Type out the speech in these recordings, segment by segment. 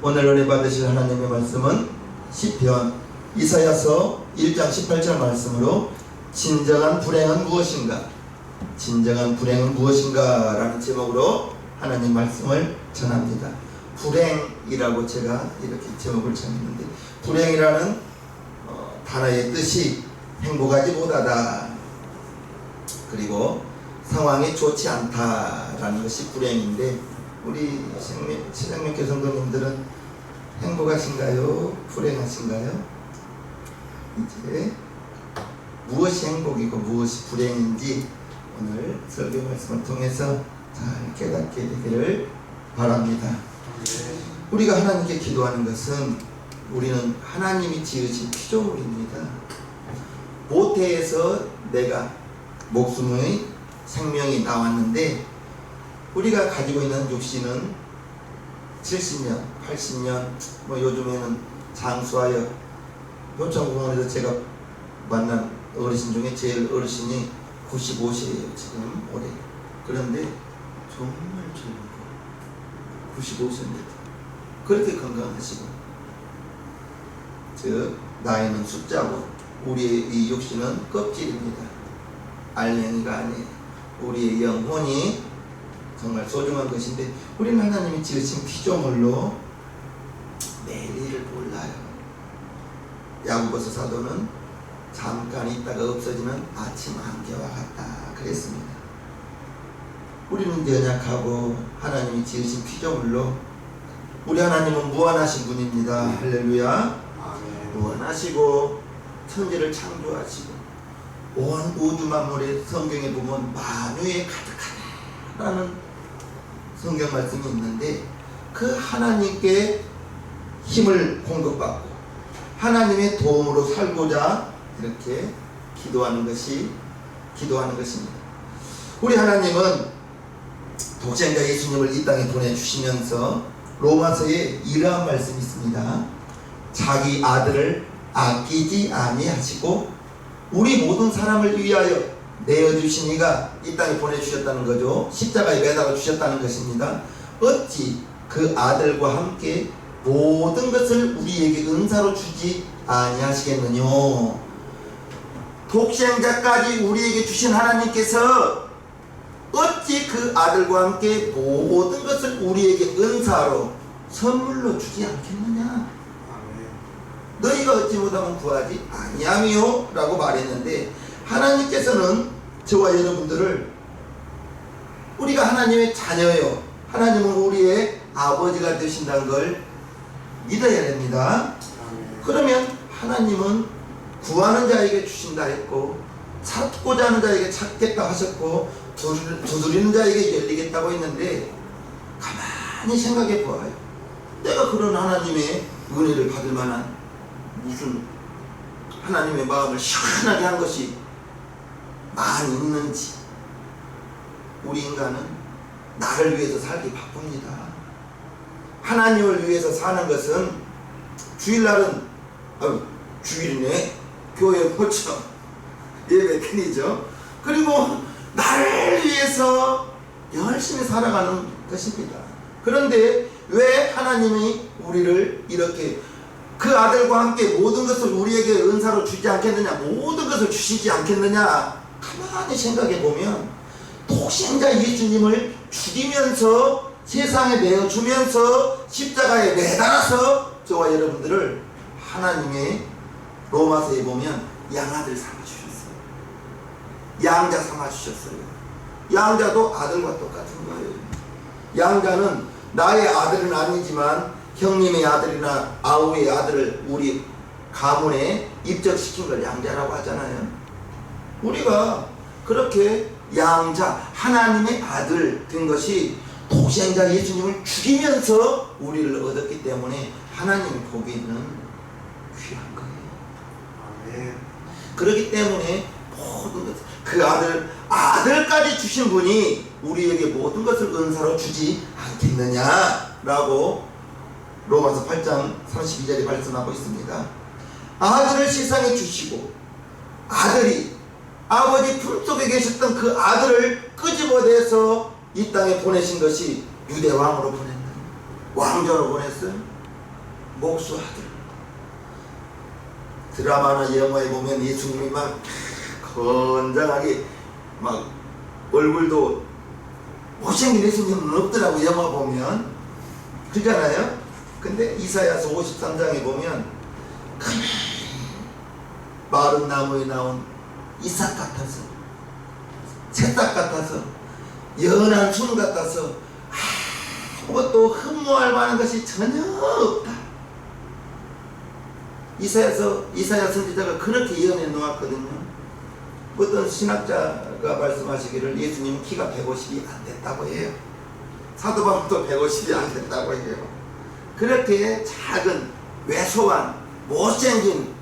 오늘 은혜 받으실 하나님의 말씀은 시편 이사야서 1장 18절 말씀으로 진정한 불행은 무엇인가? 진정한 불행은 무엇인가? 라는 제목으로 하나님 말씀을 전합니다. 불행이라고 제가 이렇게 제목을 정했는데, 불행이라는 단어의 뜻이 행복하지 못하다, 그리고 상황이 좋지 않다라는 것이 불행인데, 우리 신생명교 성도님들은 행복하신가요? 불행하신가요? 이제 무엇이 행복이고 무엇이 불행인지 오늘 설교 말씀을 통해서 잘 깨닫게 되기를 바랍니다. 우리가 하나님께 기도하는 것은 우리는 하나님이 지으신 피조물입니다. 모태에서 내가 목숨의 생명이 나왔는데, 우리가 가지고 있는 육신은 70년, 80년, 요즘에는 장수하여 효창공원에서 제가 만난 어르신 중에 제일 어르신이 95세예요 지금 올해. 그런데 정말 젊고 95세입니다. 그렇게 건강하시고, 즉 나이는 숫자고 우리의 이 육신은 껍질입니다. 알맹이가 아니에요. 우리의 영혼이 정말 소중한 것인데, 우리는 하나님이 지으신 피조물로 내일을 몰라요. 야고보서 사도는 잠깐 있다가 없어지는 아침 안개와 같다 그랬습니다. 우리는 연약하고 하나님이 지으신 피조물로, 우리 하나님은 무한하신 분입니다. 할렐루야. 무한하시고 천지를 창조하시고 온 우주 만물의 성경에 보면 만유에 가득하다라는 성경 말씀이 있는데, 그 하나님께 힘을 공급받고 하나님의 도움으로 살고자 이렇게 기도하는 것입니다. 우리 하나님은 독생자 예수님을 이 땅에 보내주시면서 로마서에 이러한 말씀이 있습니다. 자기 아들을 아끼지 아니하시고 우리 모든 사람을 위하여 내어주신 이가 이 땅에 보내주셨다는 거죠. 십자가에 매달아 주셨다는 것입니다. 어찌 그 아들과 함께 모든 것을 우리에게 은사로 주지 아니하시겠느냐. 독생자까지 우리에게 주신 하나님께서 어찌 그 아들과 함께 모든 것을 우리에게 은사로 선물로 주지 않겠느냐. 너희가 얻지 못하면 구하지 아니하며 라고 말했는데, 하나님께서는 저와 여러분들을, 우리가 하나님의 자녀요, 하나님은 우리의 아버지가 되신다는 걸 믿어야 됩니다. 그러면 하나님은 구하는 자에게 주신다 했고, 찾고자 하는 자에게 찾겠다 하셨고, 두드리는 자에게 열리겠다고 했는데, 가만히 생각해 보아요. 내가 그런 하나님의 은혜를 받을 만한 무슨 하나님의 마음을 시원하게 한 것이 많이 있는지. 우리 인간은 나를 위해서 살기 바쁩니다. 하나님을 위해서 사는 것은, 주일날은 주일이네, 교회 모처 예배 편이죠. 그리고 나를 위해서 열심히 살아가는 것입니다. 그런데 왜 하나님이 우리를 이렇게 그 아들과 함께 모든 것을 우리에게 은사로 주지 않겠느냐, 모든 것을 주시지 않겠느냐, 가만히 생각해 보면 독생자 예수님을 죽이면서 세상에 내어주면서 십자가에 매달아서 저와 여러분들을 하나님의 로마서에 보면 양아들 삼아주셨어요. 양자 삼아주셨어요. 양자도 아들과 똑같은 거예요. 양자는 나의 아들은 아니지만 형님의 아들이나 아우의 아들을 우리 가문에 입적시킨 걸 양자라고 하잖아요. 우리가 그렇게 양자, 하나님의 아들 된 것이 독생자 예수님을 죽이면서 우리를 얻었기 때문에 하나님이 보기에는 귀한 거예요. 그렇기 때문에 모든 것, 그 아들까지 주신 분이 우리에게 모든 것을 은사로 주지 않겠느냐라고 로마서 8장 32절에 말씀하고 있습니다. 아들을 세상에 주시고 아들이 아버지 품속에 계셨던 그 아들을 끄집어내서 이 땅에 보내신 것이 유대왕으로 보냈다. 왕조로 보냈어요. 목수 아들. 드라마나 영화에 보면 예수님이 막 건장하게 막 얼굴도 못생긴 예수님은 없더라고, 영화 보면. 그러잖아요. 근데 이사야서 53장에 보면 마른 나무에 나온 이삭 같아서, 새싹 같아서, 연한 순 같아서 아무것도 흠모할 만한 것이 전혀 없다. 이사야 선지자가 그렇게 예언해 놓았거든요. 어떤 신학자가 말씀하시기를 예수님은 키가 150이 안 됐다고 해요. 사도 바울도 150이 안 됐다고 해요. 그렇게 작은 왜소한 못생긴,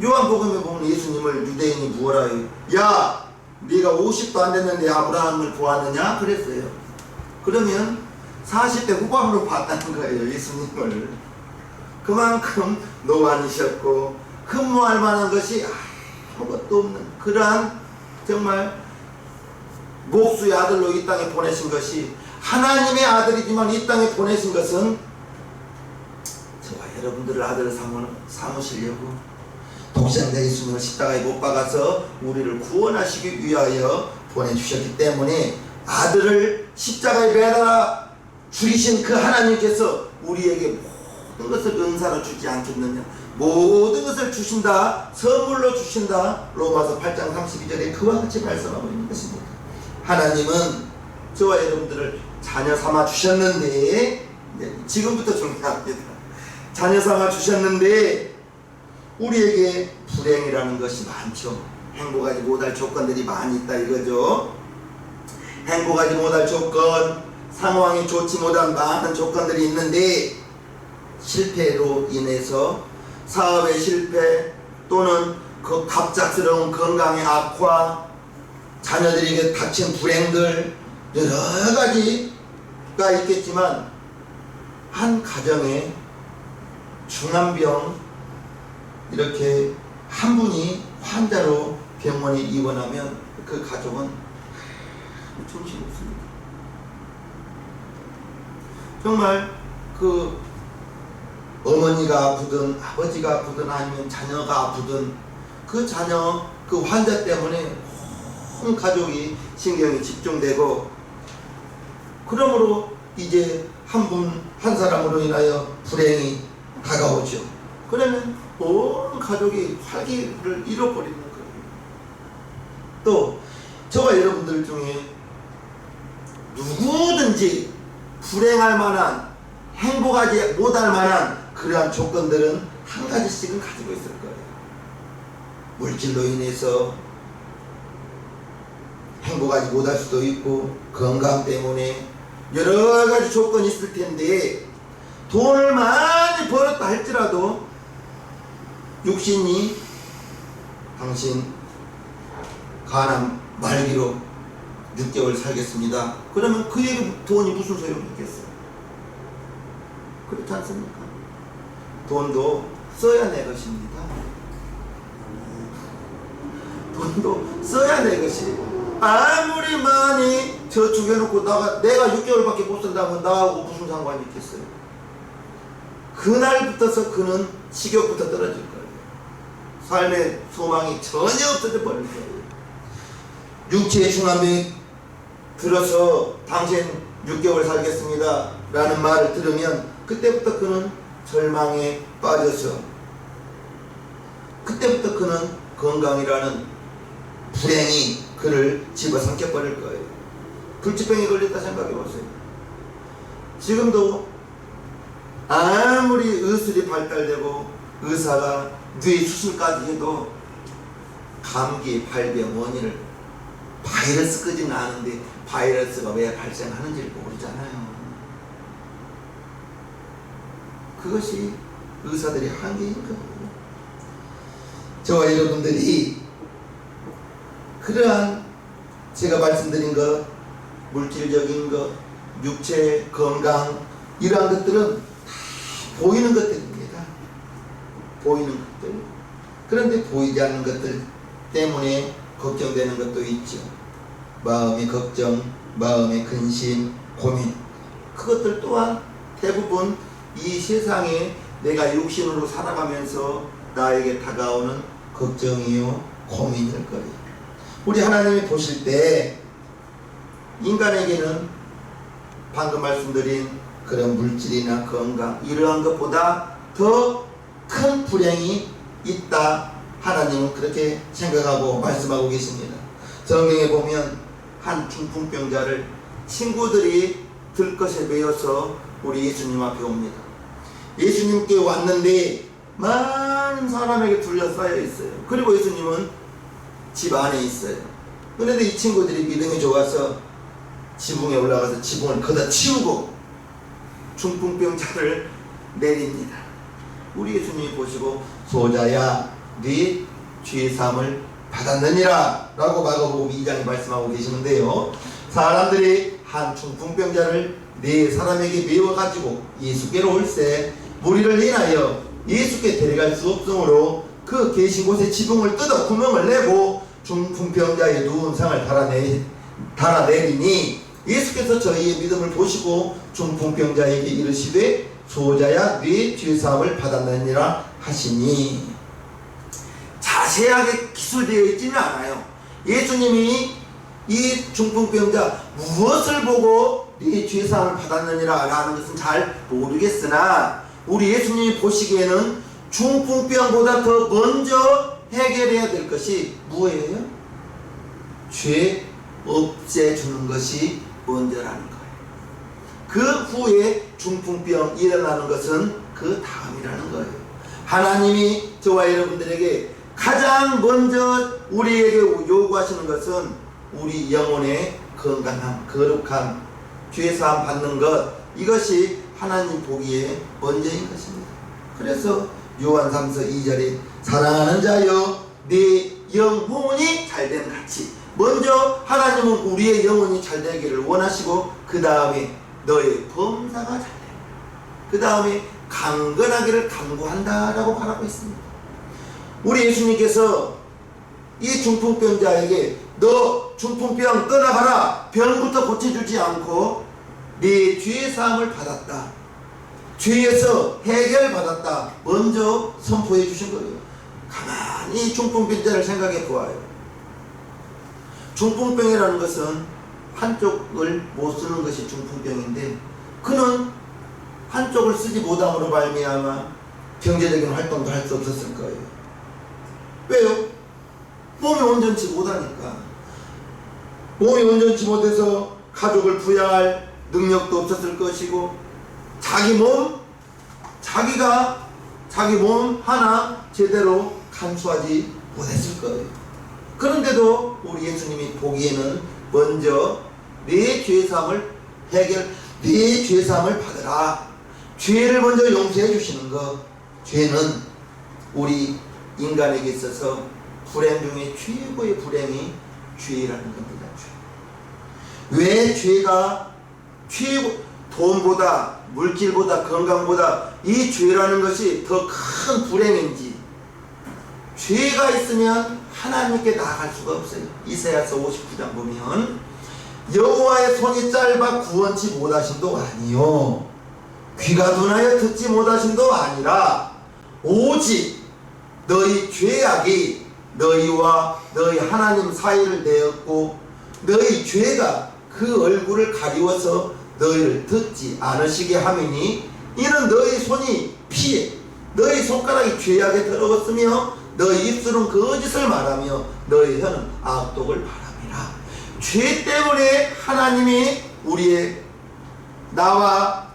요한복음에 보면 예수님을 유대인이 뭐라 해요? 야, 네가 50도 안 됐는데 아브라함을 보았느냐? 그랬어요. 그러면 40대 후반으로 봤다는 거예요, 예수님을. 그만큼 노안이셨고 흠모할 만한 것이 아무것도 없는 그러한 정말 목수의 아들로 이 땅에 보내신 것이, 하나님의 아들이지만 이 땅에 보내신 것은 저와 여러분들을 아들 삼으시려고 독생자 예수님을 십자가에 못 박아서 우리를 구원하시기 위하여 보내주셨기 때문에 아들을 십자가에 매달아 죽이신 그 하나님께서 우리에게 모든 것을 은사로 주지 않겠느냐. 모든 것을 주신다, 선물로 주신다. 로마서 8장 32절에 그와 같이 말씀하고 있는 것입니다. 하나님은 저와 여러분들을 자녀 삼아 주셨는데, 지금부터 중요합니다. 자녀 삼아 주셨는데 우리에게 불행이라는 것이 많죠. 행복하지 못할 조건들이 많이 있다 이거죠. 행복하지 못할 조건, 상황이 좋지 못한 많은 조건들이 있는데, 실패로 인해서 사업의 실패 또는 그 갑작스러운 건강의 악화, 자녀들에게 닥친 불행들 여러 가지가 있겠지만, 한 가정에 중환병 이렇게 한 분이 환자로 병원에 입원하면 그 가족은 정신없습니다. 정말 그 어머니가 아프든 아버지가 아프든 아니면 자녀가 아프든 그 자녀, 그 환자 때문에 온 가족이 신경이 집중되고, 그러므로 이제 한 사람으로 인하여 불행이 다가오죠. 그러면 온 가족이 활기를 잃어버리는 거예요. 또 저와 여러분들 중에 누구든지 불행할 만한, 행복하지 못할 만한 그러한 조건들은 한 가지씩은 가지고 있을 거예요. 물질로 인해서 행복하지 못할 수도 있고, 건강 때문에 여러 가지 조건이 있을 텐데, 돈을 많이 벌었다 할지라도 육신이 당신 간암 말기로 6개월 살겠습니다. 그러면 그에게 돈이 무슨 소용이 있겠어요? 그렇지 않습니까? 돈도 써야 내 것입니다. 돈도 써야 내 것이. 아무리 많이 저축해놓고 내가 6개월밖에 못 산다면 나하고 무슨 상관이 있겠어요? 그날부터서 그는 식욕부터 떨어질 거예요. 삶의 소망이 전혀 없어져 버릴 거예요. 육체의 중환병이 들어서 당신 6개월 살겠습니다 라는 말을 들으면 그때부터 그는 절망에 빠져서, 그때부터 그는 건강이라는 불행이 그를 집어삼켜 버릴 거예요. 불치병에 걸렸다 생각해 보세요. 지금도 아무리 의술이 발달되고 의사가 뇌 수술까지 해도 감기 발병 원인을 바이러스 끄지는 않은데 바이러스가 왜 발생하는지를 모르잖아요. 그것이 의사들의 한계인 거예요. 저와 여러분들이 그러한 제가 말씀드린 것, 물질적인 것, 육체 건강, 이러한 것들은 다 보이는 것들입니다. 보이는 것들. 그런데 보이지 않는 것들 때문에 걱정되는 것도 있죠. 마음의 걱정, 마음의 근심, 고민, 그것들 또한 대부분 이 세상에 내가 육신으로 살아가면서 나에게 다가오는 걱정이요 고민일 거예요. 우리 하나님이 보실 때 인간에게는 방금 말씀드린 그런 물질이나 건강 이러한 것보다 더 큰 불행이 있다, 하나님은 그렇게 생각하고 말씀하고 계십니다. 성경에 보면 한 중풍병자를 친구들이 들것에 매여서 우리 예수님 앞에 옵니다. 예수님께 왔는데 많은 사람에게 둘러싸여 있어요. 그리고 예수님은 집 안에 있어요. 그런데 이 친구들이 믿음이 좋아서 지붕에 올라가서 지붕을 걷어치우고 중풍병자를 내립니다. 우리 예수님이 보시고 소자야 네 죄사함을 받았느니라 라고 마가복음 2장에 말씀하고 계시는데요, 사람들이 한 중풍병자를 네 사람에게 메워가지고 예수께로 올세 무리를 인하여 예수께 데려갈 수 없으므로 그 계신 곳에 지붕을 뜯어 구멍을 내고 중풍병자의 누운 상을 달아내리니 예수께서 저희의 믿음을 보시고 중풍병자에게 이르시되 소자야 네 죄사함을 받았느니라 하시니, 자세하게 기술되어 있지는 않아요. 예수님이 이 중풍병자 무엇을 보고 네 죄사함을 받았느니라 라는 것은 잘 모르겠으나 우리 예수님이 보시기에는 중풍병보다 더 먼저 해결해야 될 것이 무엇이에요? 죄 없애주는 것이 먼저라는 거예요. 그 후에 중풍병 일어나는 것은 그 다음이라는 거예요. 하나님이 저와 여러분들에게 가장 먼저 우리에게 요구하시는 것은 우리 영혼의 건강함, 거룩함, 죄사함 받는 것, 이것이 하나님 보기에 먼저인 것입니다. 그래서 요한 3서 2절에 사랑하는 자여 네 영혼이 잘된 같이, 먼저 하나님은 우리의 영혼이 잘되기를 원하시고 그 다음에 너의 범사가 잘되고 그 다음에 강건하기를 간구한다라고 말하고 있습니다. 우리 예수님께서 이 중풍병자에게 너 중풍병 떠나가라, 병부터 고쳐주지 않고 네 죄사함을 받았다, 죄에서 해결받았다 먼저 선포해 주신 거예요. 가만히 중풍병자를 생각해 보아요. 중풍병이라는 것은 한쪽을 못 쓰는 것이 중풍병인데 그는 한쪽을 쓰지 못함으로 말미암아 경제적인 활동도 할 수 없었을 거예요. 왜요? 몸이 온전치 못하니까. 몸이 온전치 못해서 가족을 부양할 능력도 없었을 것이고 자기 몸 하나 제대로 간수하지 못했을 거예요. 그런데도 우리 예수님이 보기에는 먼저 네 죄사함을 네 죄사함을 받으라, 죄를 먼저 용서해 주시는 것. 죄는 우리 인간에게 있어서 불행 중에 최고의 불행이 죄라는 겁니다. 왜 죄가 돈보다 물질보다 건강보다 이 죄라는 것이 더 큰 불행인지, 죄가 있으면 하나님께 나아갈 수가 없어요. 이사야서 59장 보면 여호와의 손이 짧아 구원치 못하심도 아니요 귀가 둔하여 듣지 못하심도 아니라 오직 너희 죄악이 너희와 너희 하나님 사이를 내었고 너희 죄가 그 얼굴을 가리워서 너희를 듣지 않으시게 함이니 이는 너희 손이 피해 너희 손가락이 죄악에 들어갔으며 너희 입술은 거짓을 말하며 너희 혀는 악독을 바람이라. 죄 때문에 하나님이 우리의 나와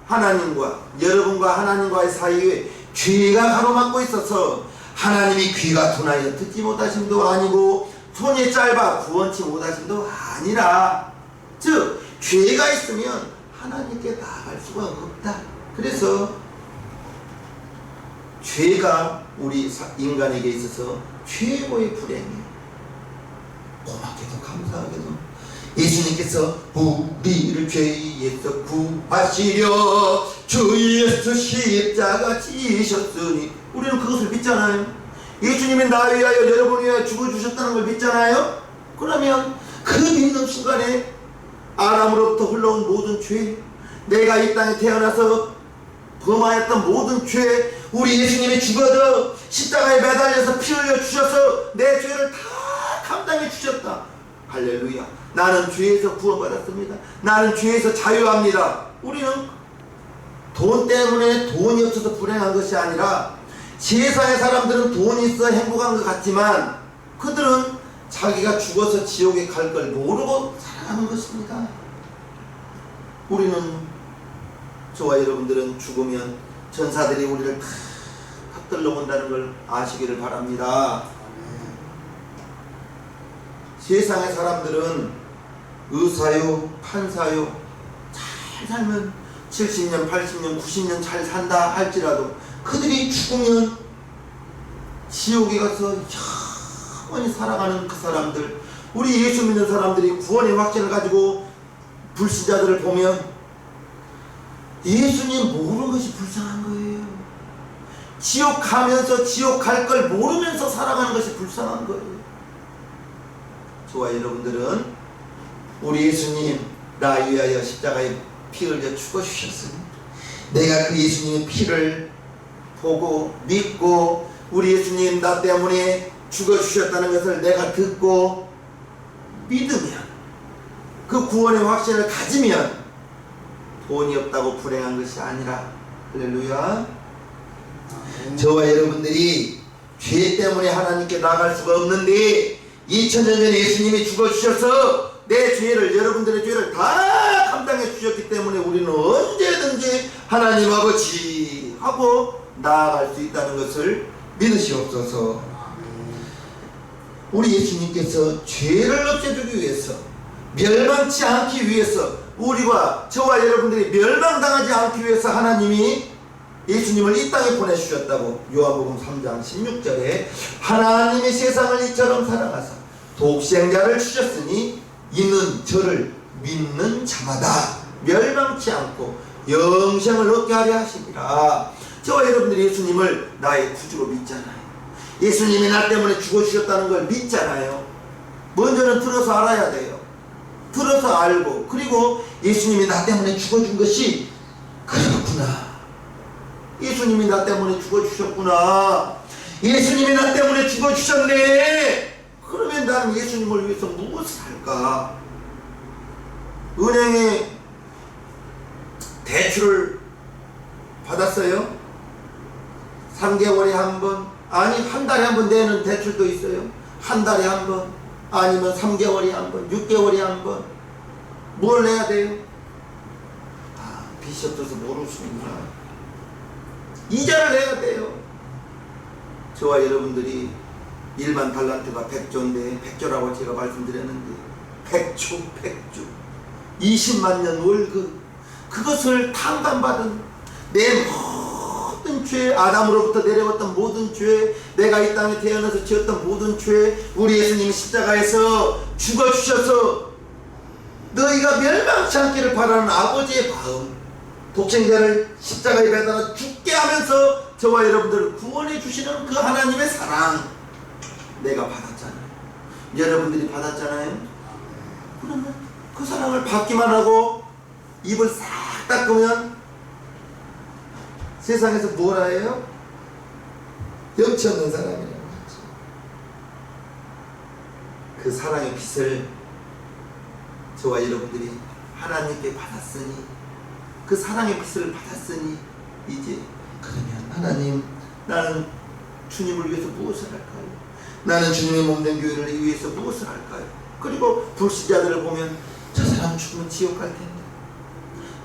하나님과 여러분과 하나님과의 사이에 죄가 가로막고 있어서 하나님이 귀가 둔하여 듣지 못하심도 아니고 손이 짧아 구원치 못하심도 아니라, 즉 죄가 있으면 하나님께 나아갈 수가 없다. 그래서 죄가 우리 인간에게 있어서 최고의 불행이에요. 고맙게도 감사하게도 예수님께서 우리를 죄에서 구하시려 주 예수 십자가 지셨으니 우리는 그것을 믿잖아요. 예수님이 나 위하여 여러분 위하여 죽어주셨다는 걸 믿잖아요. 그러면 그 믿는 순간에 아람으로부터 흘러온 모든 죄, 내가 이 땅에 태어나서 범하였던 모든 죄 우리 예수님이 죽어서 십자가에 매달려서 피 흘려 주셔서 내 죄를 다 감당해 주셨다. 할렐루야. 나는 죄에서 구원받았습니다. 나는 죄에서 자유합니다. 우리는 돈 때문에 돈이 없어서 불행한 것이 아니라 세상의 사람들은 돈이 있어 행복한 것 같지만 그들은 자기가 죽어서 지옥에 갈 걸 모르고 살아가는 것입니다. 우리는, 저와 여러분들은 죽으면 전사들이 우리를 다 받들러 온다는 걸 아시기를 바랍니다. 세상의 사람들은 의사요, 판사요, 잘 살면 70년, 80년, 90년 잘 산다 할지라도 그들이 죽으면 지옥에 가서 영원히 살아가는 그 사람들, 우리 예수 믿는 사람들이 구원의 확신을 가지고 불신자들을 보면 예수님 모르는 것이 불쌍한 거예요. 지옥 가면서 지옥 갈 걸 모르면서 살아가는 것이 불쌍한 거예요. 저와 여러분들은 우리 예수님 나 위하여 십자가에 피 흘려 죽어주셨으니 내가 그 예수님의 피를 보고 믿고 우리 예수님 나 때문에 죽어주셨다는 것을 내가 듣고 믿으면 그 구원의 확신을 가지면 돈이 없다고 불행한 것이 아니라, 할렐루야, 저와 여러분들이 죄 때문에 하나님께 나갈 수가 없는데 2000년 전에 예수님이 죽어주셔서 내 죄를, 여러분들의 죄를 다 감당해 주셨기 때문에 우리는 언제든지 하나님 아버지 하고 나아갈 수 있다는 것을 믿으시옵소서. 우리 예수님께서 죄를 없애주기 위해서, 멸망치 않기 위해서, 우리와 저와 여러분들이 멸망당하지 않기 위해서 하나님이 예수님을 이 땅에 보내주셨다고 요한복음 3장 16절에 하나님이 세상을 이처럼 사랑하사 독생자를 주셨으니 이는 저를 믿는 자마다 멸망치 않고 영생을 얻게 하려 하심이라. 저와 여러분들이 예수님을 나의 구주로 믿잖아요. 예수님이 나 때문에 죽어주셨다는 걸 믿잖아요. 먼저는 들어서 알아야 돼요. 들어서 알고, 그리고 예수님이 나 때문에 죽어준 것이 그렇구나, 예수님이 나 때문에 죽어주셨구나, 예수님이 나 때문에 죽어주셨네, 그러면 나는 예수님을 위해서 무엇을 할까? 은행에 대출을 받았어요. 3개월에 한 번, 아니 한 달에 한 번 내는 대출도 있어요. 한 달에 한 번, 아니면 3개월에 한 번, 6개월에 한 번. 뭘 내야 돼요? 아, 빚이 없어서 모르시는구나. 이자를 내야 돼요. 저와 여러분들이 일반 달란트가 100조인데, 100조라고 제가 말씀드렸는데 100조 20만 년 월급, 그것을 탕감받은 내 모든 죄, 아담으로부터 내려왔던 모든 죄, 내가 이 땅에 태어나서 지었던 모든 죄, 우리 예수님이 십자가에서 죽어주셔서 너희가 멸망치 않기를 바라는 아버지의 마음, 독생자를 십자가에 매달아 죽게 하면서 저와 여러분들을 구원해 주시는 그 하나님의 사랑, 내가 받았잖아요. 여러분들이 받았잖아요. 그러면 그 사랑을 받기만 하고 입을 싹 닦으면 세상에서 뭐라 해요? 염치 없는 사람이라고 하죠. 그 사랑의 빛을 저와 여러분들이 하나님께 받았으니, 그 사랑의 빛을 받았으니 이제 그러면 하나님, 나는 주님을 위해서 무엇을 할까요? 나는 주님의 몸된 교회를 위해서 무엇을 할까요? 그리고 불신자들을 보면 저 사람 죽으면 지옥 갈 텐데,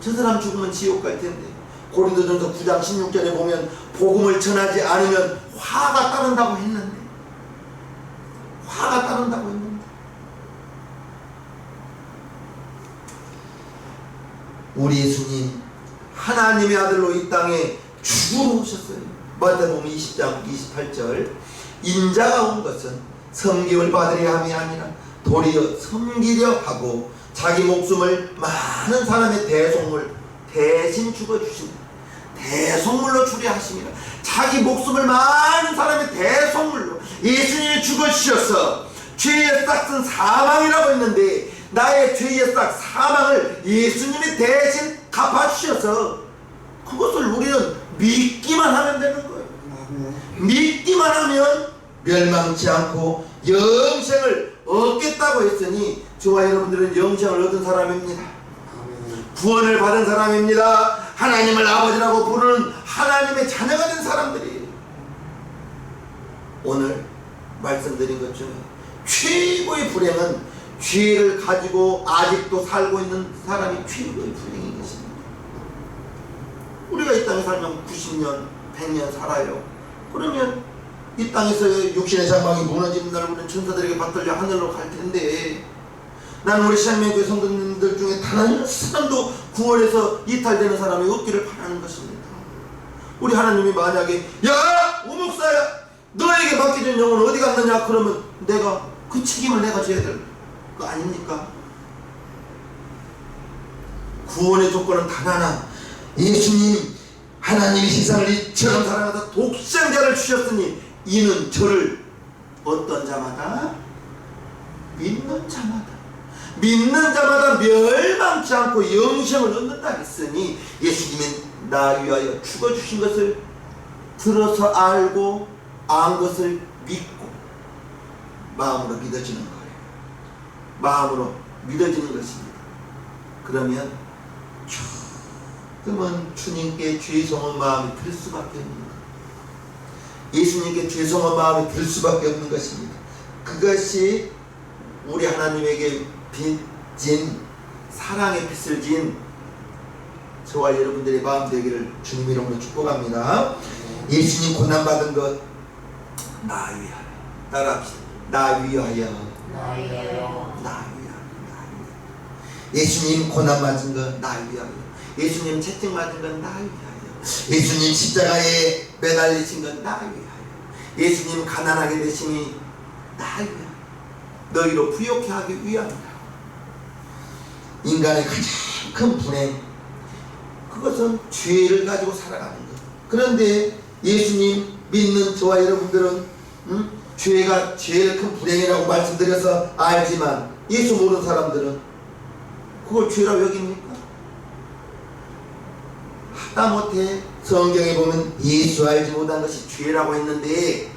저 사람 죽으면 지옥 갈 텐데, 고린도전서 9장 16절에 보면 복음을 전하지 않으면 화가 따른다고 했는데, 화가 따른다고 했는데, 우리 예수님 하나님의 아들로 이 땅에 죽으러 오셨어요. 마태복음 20장 28절, 인자가 온 것은 섬김을 받으려 함이 아니라 도리어 섬기려 하고 자기 목숨을 많은 사람의 대속물 대신 죽어주신, 대속물로 주려 하십니다. 자기 목숨을 많은 사람의 대속물로 예수님이 죽어주셔서 죄의 싹은 사망이라고 했는데, 나의 죄의 싹 사망을 예수님이 대신 갚아주셔서 그것을 우리는 믿기만 하면 되는 거예요. 믿기만 하면 멸망치 않고 영생을 얻겠다고 했으니 저와 여러분들은 영생을 얻은 사람입니다. 구원을 받은 사람입니다. 하나님을 아버지라고 부르는 하나님의 자녀가 된 사람들이에요. 오늘 말씀드린 것 중에 최고의 불행은 죄를 가지고 아직도 살고 있는 사람이 최고의 불행인 것입니다. 우리가 이 땅에 살면 90년, 100년 살아요. 그러면 이 땅에서 육신의 장막이 무너지는 날 우리는 천사들에게 받들려 하늘로 갈 텐데, 나는 우리 시장명교회 성도님들 중에 단 한 사람도 구원에서 이탈되는 사람이 없기를 바라는 것입니다. 우리 하나님이 만약에 야! 오목사야! 너에게 맡겨진 영혼 어디 갔느냐? 그러면 내가 그 책임을 내가 져야 될 거 아닙니까? 구원의 조건은 단 하나, 예수님 하나님이 세상을 이처럼 사랑하사 독생자를 주셨으니 이는 저를 어떤 자마다 믿는 자마다 멸망치 않고 영생을 얻는다 했으니 예수님이 나 위하여 죽어주신 것을 들어서 알고 안 것을 믿고 마음으로 믿어지는 거예요. 마음으로 믿어지는 것입니다. 그러면 조금은 주님께 죄송한 마음이 들 수밖에 없는 거예요. 예수님께 죄송한 마음이 들 수밖에 없는 것입니다. 그것이 우리 하나님에게 빚진 사랑의 빚을 진 저와 여러분들의 마음 되기를 주님 이름으로 축복합니다. 예수님 고난받은 것 나 위하여, 따라합시다. 나 위하여. 예수님 고난받은 것 나 위하여. 예수님 채찍맞은 건 나 위하여. 예수님 십자가에 매달리신 건 나 위하여. 예수님 가난하게 되심이 나 위하여. 너희로 부욕해 하기 위함이다. 인간의 가장 큰 불행, 그것은 죄를 가지고 살아가는 것. 그런데 예수님 믿는 저와 여러분들은 죄가 제일 큰 불행이라고 말씀드려서 알지만 예수 모르는 사람들은 그걸 죄라고 여깁니까? 하다못해 성경에 보면 예수 알지 못한 것이 죄라고 했는데,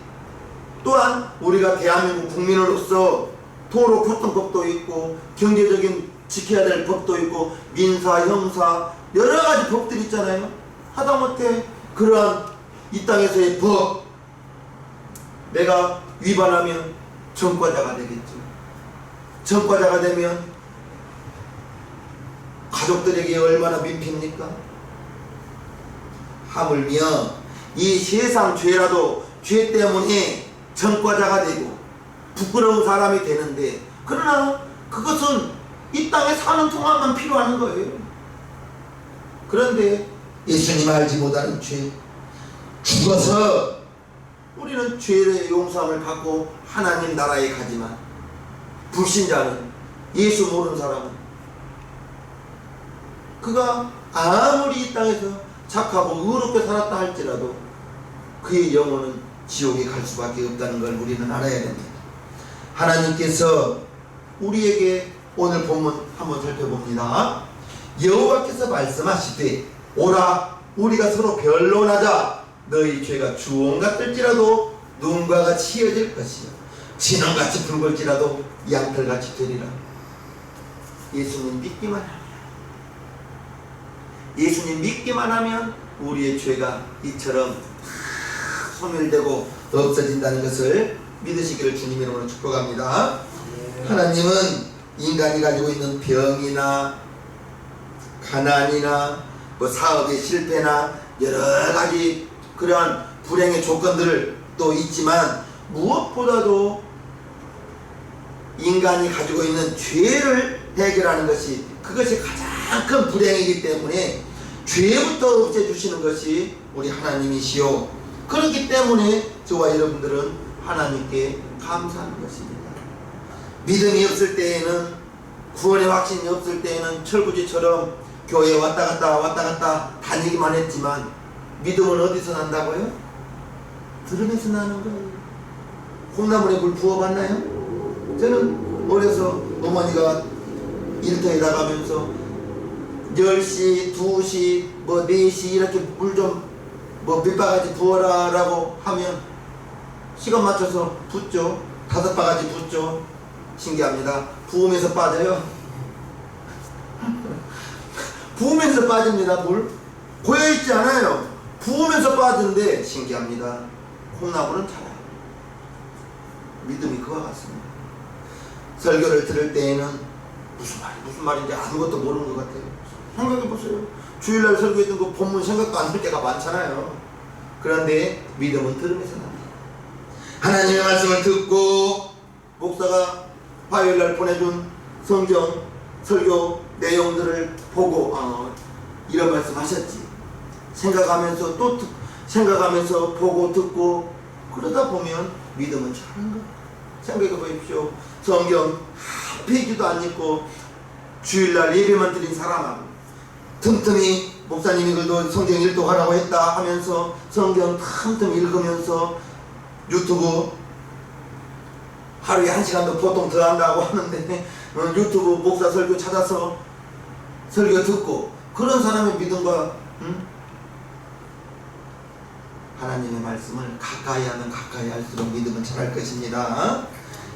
또한 우리가 대한민국 국민으로서 도로 교통법도 있고 경제적인 지켜야 될 법도 있고 민사, 형사 여러 가지 법들이 있잖아요. 하다못해 그러한 이 땅에서의 법 내가 위반하면 전과자가 되겠죠. 전과자가 되면 가족들에게 얼마나 민폐입니까? 하물며 이 세상 죄라도 죄 때문에 전과자가 되고 부끄러운 사람이 되는데, 그러나 그것은 이 땅에 사는 동안만 필요한 거예요. 그런데 예수님 알지 못하는 죄, 죽어서 우리는 죄의 용서함을 받고 하나님 나라에 가지만, 불신자는, 예수 모르는 사람은 그가 아무리 이 땅에서 착하고 의롭게 살았다 할지라도 그의 영혼은 지옥에 갈 수밖에 없다는 걸 우리는 알아야 됩니다. 하나님께서 우리에게 오늘 본문 한번 살펴봅니다. 여호와께서 말씀하시되 오라 우리가 서로 변론하자. 너희 죄가 주홍 같을지라도 눈과 같이 이어질 것이요 진홍같이 붉을지라도 양털같이 되리라. 예수님 믿기만 하면, 예수님 믿기만 하면 우리의 죄가 이처럼 소멸되고 없어진다는 것을 믿으시기를 주님 이름으로 축복합니다. 하나님은 인간이 가지고 있는 병이나 가난이나 사업의 실패나 여러 가지 그러한 불행의 조건들을 또 있지만, 무엇보다도 인간이 가지고 있는 죄를 해결하는 것이, 그것이 가장 큰 불행이기 때문에 죄부터 없애주시는 것이 우리 하나님이시요. 그렇기 때문에 저와 여러분들은 하나님께 감사하는 것입니다. 믿음이 없을 때에는, 구원의 확신이 없을 때에는 철구지처럼 교회에 왔다 갔다 다니기만 했지만, 믿음은 어디서 난다고요? 들음에서 나는 거예요. 콩나물에 물 부어봤나요? 저는 어려서 어머니가 일터에 나가면서 10시, 2시, 뭐 4시 이렇게 물 좀 뭐 몇 바가지 부어라 라고 하면 시간 맞춰서 붓죠. 5바가지 붓죠. 신기합니다. 부으면서 빠져요. 부으면서 빠집니다. 물 고여있지 않아요. 부으면서 빠지는데 신기합니다. 콩나물은 자라요. 믿음이 그와 같습니다. 설교를 들을 때에는 무슨 말인지 아무것도 모르는 것 같아요. 생각해보세요. 주일날 설교했던 거 본문 생각도 안 할 때가 많잖아요. 그런데 믿음은 들으면서 납니다. 하나님의 말씀을 듣고 목사가 화요일날 보내준 성경 설교 내용들을 보고 이런 말씀 하셨지. 생각하면서 또 생각하면서 보고 듣고 그러다 보면 믿음은 자라는 거예요. 생각해 보십시오. 성경 한 페이지도 안 읽고 주일날 예배만 드린 사람하고 틈틈이 목사님이 그래도 성경 일독하라고 했다 하면서 성경 틈틈이 읽으면서 유튜브 하루에 1시간도 보통 더 한다고 하는데 유튜브 목사 설교 찾아서 설교 듣고 그런 사람의 믿음과 하나님의 말씀을 가까이 하면 가까이 할수록 믿음은 자랄 것입니다.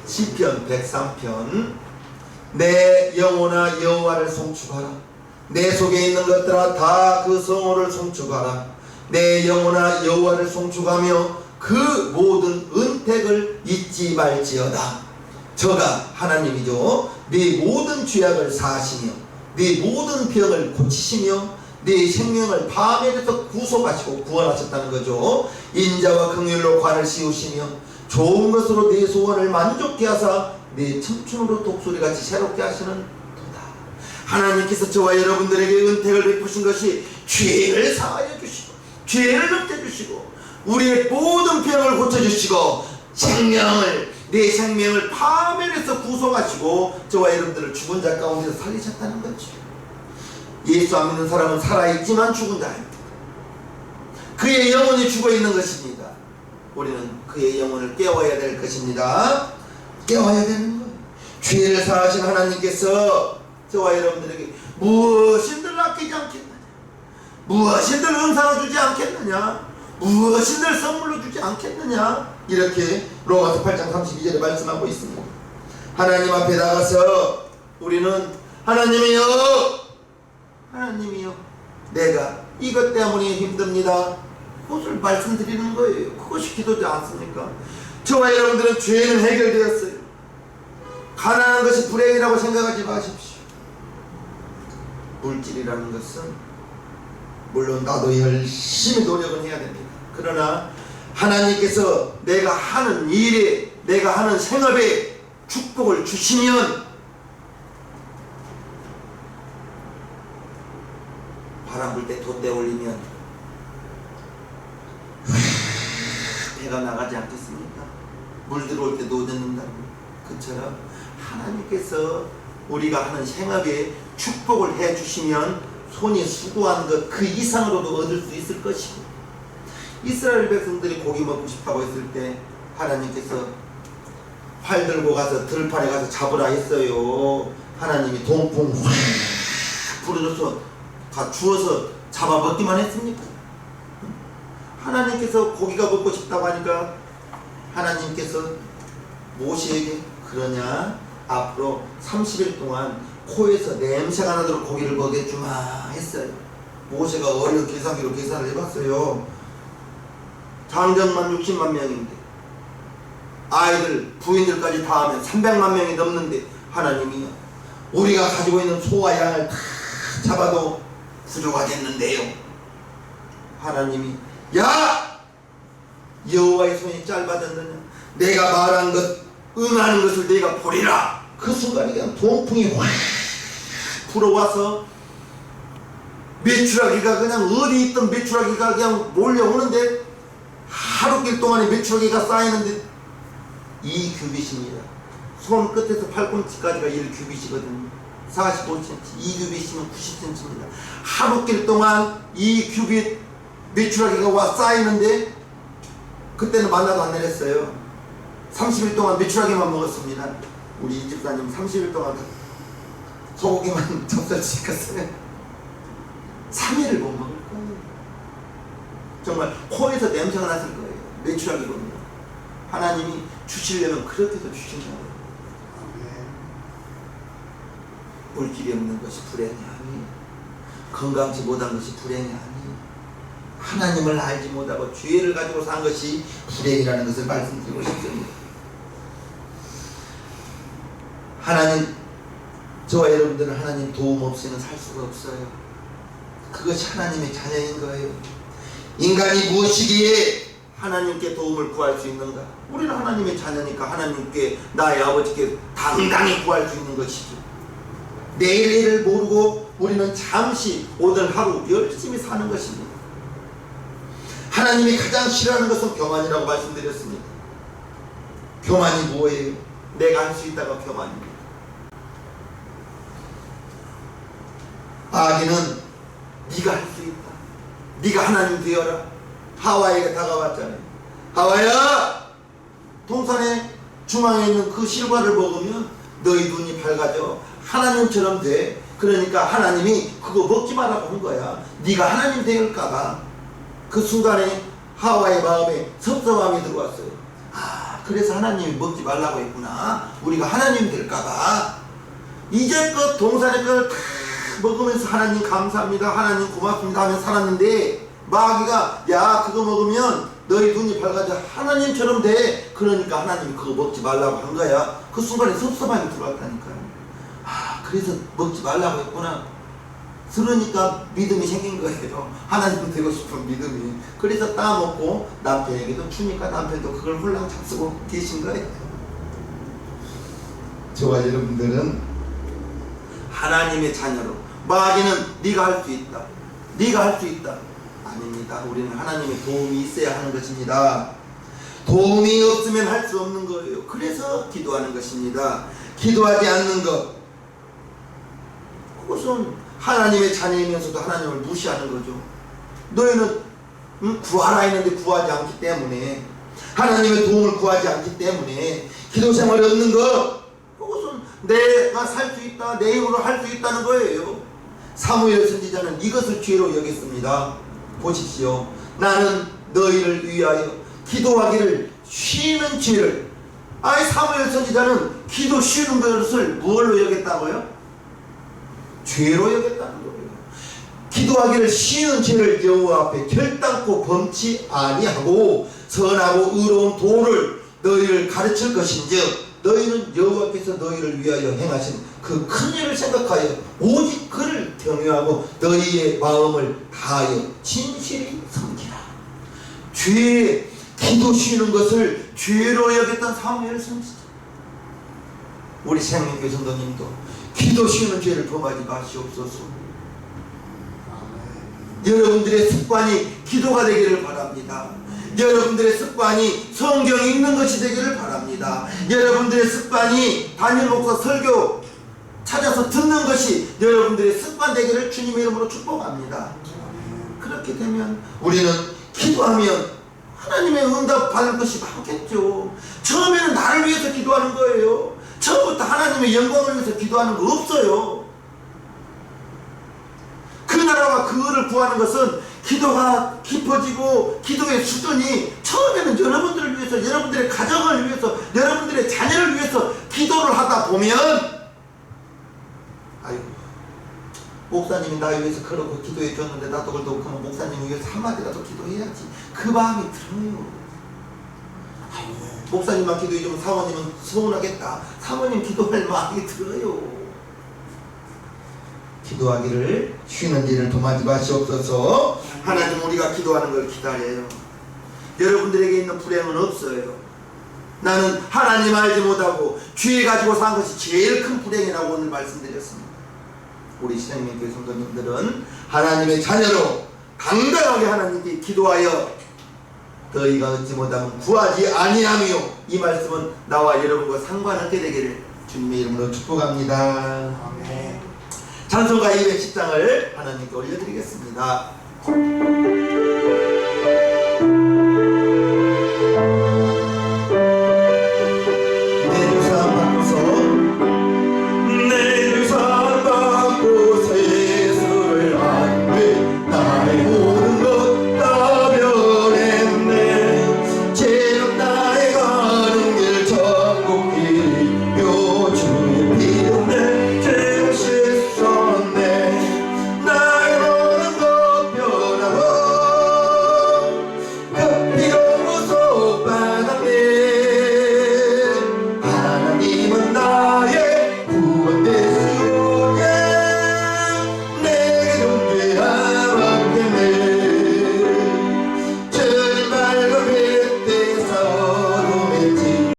시편 103편 내 영혼아 여호와를 송축하라. 내 속에 있는 것들아 다 그 성호를 송축하라. 내 영혼아 여호와를 송축하며 그 모든 은택을 잊지 말지어다. 저가 하나님이죠. 네 모든 죄악을 사하시며 네 모든 병을 고치시며 네 생명을 파멸에서 구속하시고 구원하셨다는 거죠. 인자와 긍휼로 관을 씌우시며 좋은 것으로 네 소원을 만족케 하사 네 청춘으로 독수리같이 새롭게 하시는 도다. 하나님께서 저와 여러분들에게 은택을 베푸신 것이 죄를 사하여 주시고 죄를 없애주시고 우리의 모든 병을 고쳐주시고 내 생명을 파멸에서 구속하시고 저와 여러분들을 죽은 자 가운데서 살리셨다는 거죠. 예수 안 믿는 사람은 살아있지만 죽은 자입니다. 그의 영혼이 죽어있는 것입니다. 우리는 그의 영혼을 깨워야 될 것입니다. 깨워야 되는 거예요. 죄를 사하신 하나님께서 저와 여러분들에게 무엇인들 아끼지 않겠느냐, 무엇인들 은사로 주지 않겠느냐, 무엇인들 선물로 주지 않겠느냐, 이렇게 로마서 8장 32절에 말씀하고 있습니다. 하나님 앞에 나가서 우리는 하나님이여 내가 이것 때문에 힘듭니다, 그것을 말씀드리는 거예요. 그것이 기도지 않습니까? 저와 여러분들은 죄는 해결되었어요. 가난한 것이 불행이라고 생각하지 마십시오. 물질이라는 것은 물론 나도 열심히 노력은 해야 됩니다. 그러나 하나님께서 내가 하는 일에, 내가 하는 생업에 축복을 주시면 바람 불 때 돛대 올리면 배가 나가지 않겠습니까? 물 들어올 때 노젓는다고. 그처럼 하나님께서 우리가 하는 생업에 축복을 해주시면 손이 수고한 것 그 이상으로도 얻을 수 있을 것이고, 이스라엘 백성들이 고기 먹고 싶다고 했을 때 하나님께서 활 들고 가서 들판에 가서 잡으라 했어요. 하나님이 동풍 확 불어줘서 다 주워서 잡아먹기만 했습니까? 하나님께서 고기가 먹고 싶다고 하니까 하나님께서 모세에게 그러냐, 앞으로 30일 동안 코에서 냄새가 나도록 고기를 먹여주마 했어요. 모세가 어려운 계산기로 계산을 해봤어요. 장정만 60만 명인데 아이들 부인들까지 다 하면 300만 명이 넘는데 하나님이 우리가 가지고 있는 소와 양을 다 잡아도 부족하겠는데요. 하나님이 야! 여호와의 손이 짧아졌느냐, 내가 말한 것 응하는 것을 내가 보리라. 그 순간에 그냥 동풍이 확 불어와서 메추라기가 그냥 어디 있던 메추라기가 그냥 몰려오는데 하루길 동안에 메추라기가 쌓이는데 2규빗입니다. 손 끝에서 팔꿈치까지가 1규빗이거든요. 45cm, 2규빗이면 90cm입니다. 하루길 동안 2규빗 메추라기가 와 쌓이는데 그때는 만나도 안 내렸어요. 30일 동안 메추라기만 먹었습니다. 우리 이 집사님 30일 동안 소고기만 접시시켰어요. 3일을 못 먹을 거예요. 정말 코에서 냄새가 났을 거예요. 내추럴이거든요. 하나님이 주시려면 그렇게도 주신다고요. 물길이 없는 것이 불행이 아니, 건강치 못한 것이 불행이 아니, 하나님을 알지 못하고 죄를 가지고 산 것이 불행이라는 것을 말씀드리고 싶습니다. 하나님, 저와 여러분들은 하나님 도움 없이는 살 수가 없어요. 그것이 하나님의 자녀인 거예요. 인간이 무엇이기에 하나님께 도움을 구할 수 있는가? 우리는 하나님의 자녀니까 하나님께, 나의 아버지께 당당히 구할 수 있는 것이죠. 내일 일을 모르고 우리는 잠시 오늘 하루 열심히 사는 것입니다. 하나님이 가장 싫어하는 것은 교만이라고 말씀드렸습니다. 교만이 뭐예요? 내가 할 수 있다가 교만입니다. 마귀는 네가 할 수 있다, 네가 하나님 되어라. 하와에게 다가왔잖아요. 하와야, 동산의 중앙에 있는 그 실과를 먹으면 너희 눈이 밝아져 하나님처럼 돼. 그러니까 하나님이 그거 먹지 말라고 한 거야. 네가 하나님 될까봐. 그 순간에 하와의 마음에 섭섭함이 들어왔어요. 아, 그래서 하나님이 먹지 말라고 했구나. 우리가 하나님 될까봐. 이제껏 동산의 걸 다 먹으면서 하나님 감사합니다, 하나님 고맙습니다 하면서 살았는데, 마귀가 야, 그거 먹으면 너희 눈이 밝아져 하나님처럼 돼. 그러니까 하나님이 그거 먹지 말라고 한 거야. 그 순간에 섭섭함이 들어왔다니까요. 아, 그래서 먹지 말라고 했구나. 들으니까 믿음이 생긴 거예요. 하나님 되고 싶은 믿음이. 그래서 따먹고 남편에게도 주니까 남편도 그걸 홀랑 잡수고 계신 거예요. 저와 여러분들은 하나님의 자녀로, 마귀는 네가 할 수 있다, 네가 할 수 있다. 아닙니다. 우리는 하나님의 도움이 있어야 하는 것입니다. 도움이 없으면 할 수 없는 거예요. 그래서 기도하는 것입니다. 기도하지 않는 것, 그것은 하나님의 자녀이면서도 하나님을 무시하는 거죠. 너희는 구하라 했는데 구하지 않기 때문에, 하나님의 도움을 구하지 않기 때문에 기도 생활을 얻는 것, 그것은 내가 살 수 있다, 내 힘으로 할 수 있다는 거예요. 사무엘 선지자는 이것을 죄로 여겼습니다. 보십시오. 나는 너희를 위하여 기도하기를 쉬는 죄를. 아이, 사무엘 선지자는 기도 쉬는 것을 무엇로 여겼다고요? 죄로 여겼다는 거예요. 기도하기를 쉬는 죄를 여호와 앞에 결단코 범치 아니하고 선하고 의로운 도를 너희를 가르칠 것인즉, 너희는 여호와께서 너희를 위하여 행하신 그 큰 일을 생각하여 오직 그를 경외하고 너희의 마음을 다하여 진실히 섬기라. 죄, 기도 쉬는 것을 죄로 여겼던 사무엘 선지자. 우리 생명교회 성도님도 기도 쉬는 죄를 범하지 마시옵소서. 여러분들의 습관이 기도가 되기를 바랍니다. 여러분들의 습관이 성경 읽는 것이 되기를 바랍니다. 여러분들의 습관이 담임 목사 설교 찾아서 듣는 것이 여러분들의 습관 되기를 주님의 이름으로 축복합니다. 그렇게 되면 우리는 기도하면 하나님의 응답 받을 것이 많겠죠. 처음에는 나를 위해서 기도하는 거예요. 처음부터 하나님의 영광을 위해서 기도하는 거 없어요. 그 나라와 그 의를 구하는 것은 기도가 깊어지고 기도의 수준이 처음에는 여러분들을 위해서, 여러분들의 가정을 위해서, 여러분들의 자녀를 위해서 기도를 하다 보면, 아이고, 목사님이 나 위해서 그러고 기도해 줬는데 나도 그러면 목사님 위해서 한마디라도 기도해야지. 그 마음이 들어요. 아이고, 목사님만 기도해 주면 사모님은 서운하겠다. 사모님 기도할 마음이 들어요. 기도하기를 쉬는 일을 범하지 마시옵소서. 하나님, 우리가 기도하는 걸 기다려요. 여러분들에게 있는 불행은 없어요. 나는 하나님 알지 못하고 죄 가지고 산 것이 제일 큰 불행이라고 오늘 말씀드렸습니다. 우리 신앙민교회 성도님들은 하나님의 자녀로 당당하게 하나님께 기도하여 너희가 얻지 못하면 구하지 아니하며, 이 말씀은 나와 여러분과 상관없게 되기를 주님의 이름으로 축복합니다. 아멘. 찬송가 210장을 하나님께 올려드리겠습니다.